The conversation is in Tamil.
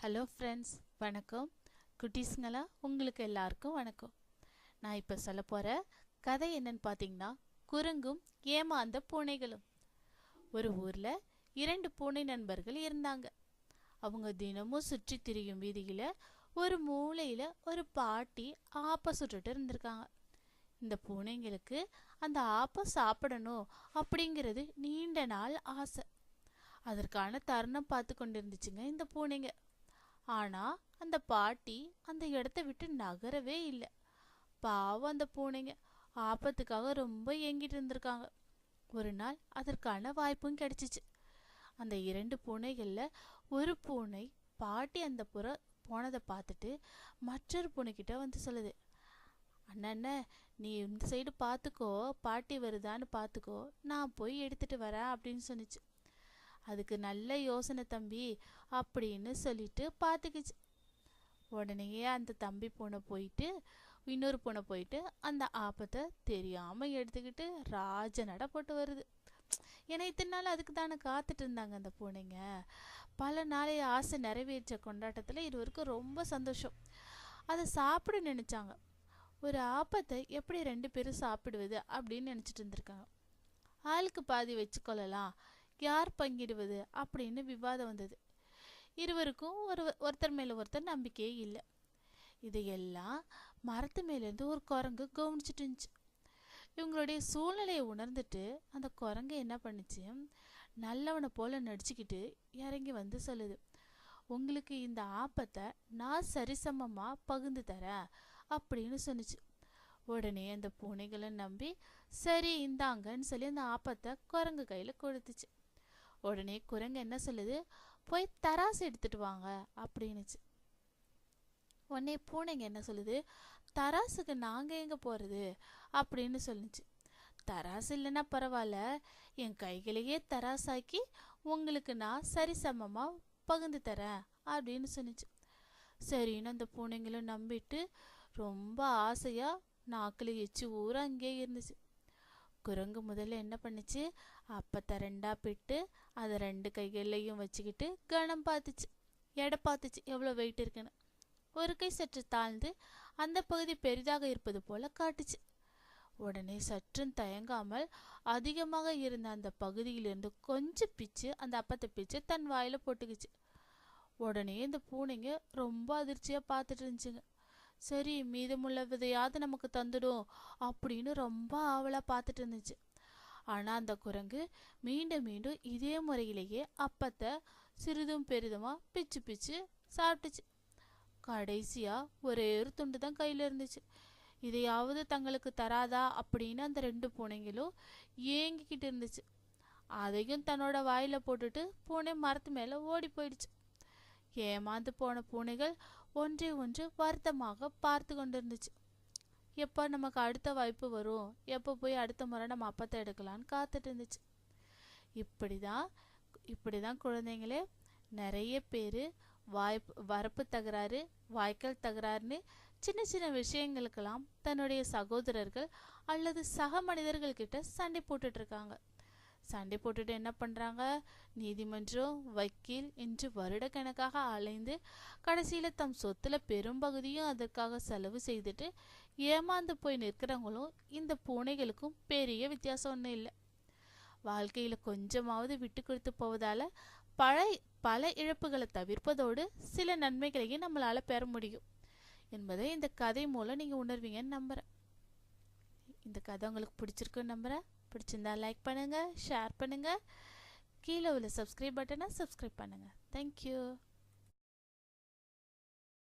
ஹலோ ஃப்ரெண்ட்ஸ், வணக்கம். குட்டீஸுங்களா, உங்களுக்கு எல்லாருக்கும் வணக்கம். நான் இப்போ சொல்ல போகிற கதை என்னன்னு பார்த்தீங்கன்னா, குரங்கும் ஏமாந்த பூனைகளும். ஒரு ஊரில் 2 பூனை நண்பர்கள் இருந்தாங்க. அவங்க தினமும் சுற்றி திரியும் வீதியில் ஒரு மூலையில் ஒரு பாட்டி ஆப்பை சுட்டுட்டு இருந்திருக்காங்க. இந்த பூனைங்களுக்கு அந்த ஆப்பை சாப்பிடணும் அப்படிங்கிறது நீண்ட நாள் ஆசை. அதற்கான தருணம் பார்த்து கொண்டிருந்துச்சுங்க இந்த பூனைங்க. ஆனா அந்த பாட்டி அந்த இடத்த விட்டு நகரவே இல்லை. பாவம் அந்த பூனைங்க ஆபத்துக்காக ரொம்ப ஏங்கிட்டு இருந்திருக்காங்க. ஒரு நாள் அதற்கான வாய்ப்பும் கிடைச்சிச்சு. அந்த 2 பூனைகள்ல ஒரு பூனை பாட்டி அந்த போனதை பார்த்துட்டு மற்றொரு பூனைக்கிட்ட வந்து சொல்லுது, அண்ணண்ண, நீ இந்த சைடு பார்த்துக்கோ, பாட்டி வருதான்னு பார்த்துக்கோ, நான் போய் எடுத்துட்டு வரேன் அப்படின்னு சொன்னிச்சு. அதுக்கு நல்ல யோசனை தம்பி அப்படின்னு சொல்லிட்டு பார்த்துக்குச்சு. உடனேயே அந்த தம்பி பூனை போயிட்டு இன்னொரு பூனை போயிட்டு அந்த ஆப்பத்தை தெரியாமல் எடுத்துக்கிட்டு ராஜ நட போட்டு வருது. ஏன்னா இத்தனை நாள் அதுக்கு தானே காத்துட்டு இருந்தாங்க அந்த பூனைங்க. பல நாளைய ஆசை நிறைவேற்ற கொண்டாட்டத்தில் இருவருக்கும் ரொம்ப சந்தோஷம். அதை சாப்பிட நினைச்சாங்க. ஒரு ஆப்பத்தை எப்படி 2 பேரும் சாப்பிடுவது அப்படின்னு நினச்சிட்டு இருந்திருக்காங்க. ஆளுக்கு பாதி வச்சுக்கொள்ளலாம், யார் பங்கிடுவது அப்படின்னு விவாதம் வந்தது. இருவருக்கும் ஒருத்தர் மேல ஒருத்தர் நம்பிக்கையே இல்லை. இதையெல்லாம் மரத்து மேலேருந்து ஒரு குரங்கு கவனிச்சுட்டு இருந்துச்சு. இவங்களுடைய சூழ்நிலையை உணர்ந்துட்டு அந்த குரங்கு என்ன பண்ணுச்சு, நல்லவனை போல நடிச்சுக்கிட்டு இறங்கி வந்து சொல்லுது, உங்களுக்கு இந்த ஆப்பத்தை நான் சரிசமமா பகிர்ந்து தரேன் அப்படின்னு சொன்னிச்சு. உடனே அந்த பூனைகளை நம்பி சரி இந்தாங்கன்னு சொல்லி அந்த ஆப்பத்தை குரங்கு கையில கொடுத்துச்சு. உடனே குரங்கு என்ன சொல்லுது, போய் தராசு எடுத்துட்டு வாங்க அப்படின்னுச்சு. உடனே பூனைங்க என்ன சொல்லுது, தராசுக்கு நாங்க எங்க போறது அப்படின்னு சொல்லிச்சு. தராசு இல்லைன்னா பரவாயில்ல, என் கைகளையே தராசாக்கி உங்களுக்கு நான் சரிசமமா பகிர்ந்து தரேன் அப்படின்னு சொன்னிச்சு. சரின்னு அந்த பூனைங்களும் நம்பிட்டு ரொம்ப ஆசையா நாக்கில் எச்சு ஊற அங்கேயே இருந்துச்சு. குரங்கு முதல்ல என்ன பண்ணுச்சு, அப்பத்தை 2ஆ பிட்டு அதை 2 கைகள்லையும் வச்சுக்கிட்டு கனம் பார்த்துச்சு, எடை பார்த்துச்சு எவ்வளோ வெயிட் இருக்குன்னு. ஒரு கை சற்று தாழ்ந்து அந்த பகுதி பெரிதாக இருப்பது போல காட்டுச்சு. உடனே சற்றும் தயங்காமல் அதிகமாக இருந்த அந்த பகுதியிலிருந்து கொஞ்சம் பிச்சு அந்த அப்பத்தை பிச்சு தன் வாயில போட்டுக்குச்சு. உடனே இந்த பூனைங்க ரொம்ப அதிர்ச்சியா பார்த்துட்டு இருந்துச்சுங்க. சரி மீதமுள்ளதையாவது நமக்கு தந்துடும் அப்படின்னு ரொம்ப ஆவலா பார்த்துட்டு இருந்துச்சு. ஆனா அந்த குரங்கு மீண்டும் மீண்டும் இதே முறையிலேயே அப்பத்தை சிறிதும் பெரிதுமா பிச்சு பிச்சு சாப்பிட்டுச்சு. கடைசியா ஒரே ஒரு துண்டு தான் கையில இருந்துச்சு. இதையாவது தங்களுக்கு தராதா அப்படின்னு அந்த 2 பூனைங்களும் ஏங்கிக்கிட்டு இருந்துச்சு. அதையும் தன்னோட வாயில போட்டுட்டு பூனை மரத்து மேல ஓடி போயிடுச்சு. ஏமாந்து போன பூனைகள் ஒன்றை ஒன்று வருத்தமாக பார்த்து கொண்டிருந்துச்சு. எப்போ நமக்கு அடுத்த வாய்ப்பு வரும், எப்போ போய் அடுத்த முறை நம்ம அப்பத்தை எடுக்கலான்னு காத்துட்டு இருந்துச்சு. இப்படிதான் குழந்தைங்களே, நிறைய பேர் வரப்பு தகராறு, வாய்க்கால் தகராறுன்னு சின்ன சின்ன விஷயங்களுக்கெல்லாம் தன்னுடைய சகோதரர்கள் அல்லது சக மனிதர்கள் கிட்ட சண்டை போட்டுட்டு இருக்காங்க. சண்டை போட்டுட்டு என்ன பண்றாங்க, நீதிமன்றம், வக்கீல் என்று வருடக்கணக்காக அலைந்து கடைசியில தம் சொத்துல பெரும்பகுதியும் அதற்காக செலவு செய்துட்டு ஏமாந்து போய் நிற்கிறவங்களும் இந்த பூனைகளுக்கும் பெரிய வித்தியாசம் ஒன்றும் இல்லை. வாழ்க்கையில கொஞ்சமாவது விட்டு கொடுத்து போவதால பல இழப்புகளை தவிர்ப்பதோடு சில நன்மைகளையும் நம்மளால பெற முடியும் என்பதை இந்த கதை மூலம் நீங்க உணர்வீங்கன்னு நம்புறேன். இந்த கதை உங்களுக்கு பிடிச்சிருக்குன்னு நம்புறேன். பிடிச்சிருந்தா லைக் பண்ணுங்க, ஷேர் பண்ணுங்க, கீழே உள்ள சப்ஸ்கிரைப் பட்டனை சப்ஸ்கிரைப் பண்ணுங்க. தேங்க்யூ.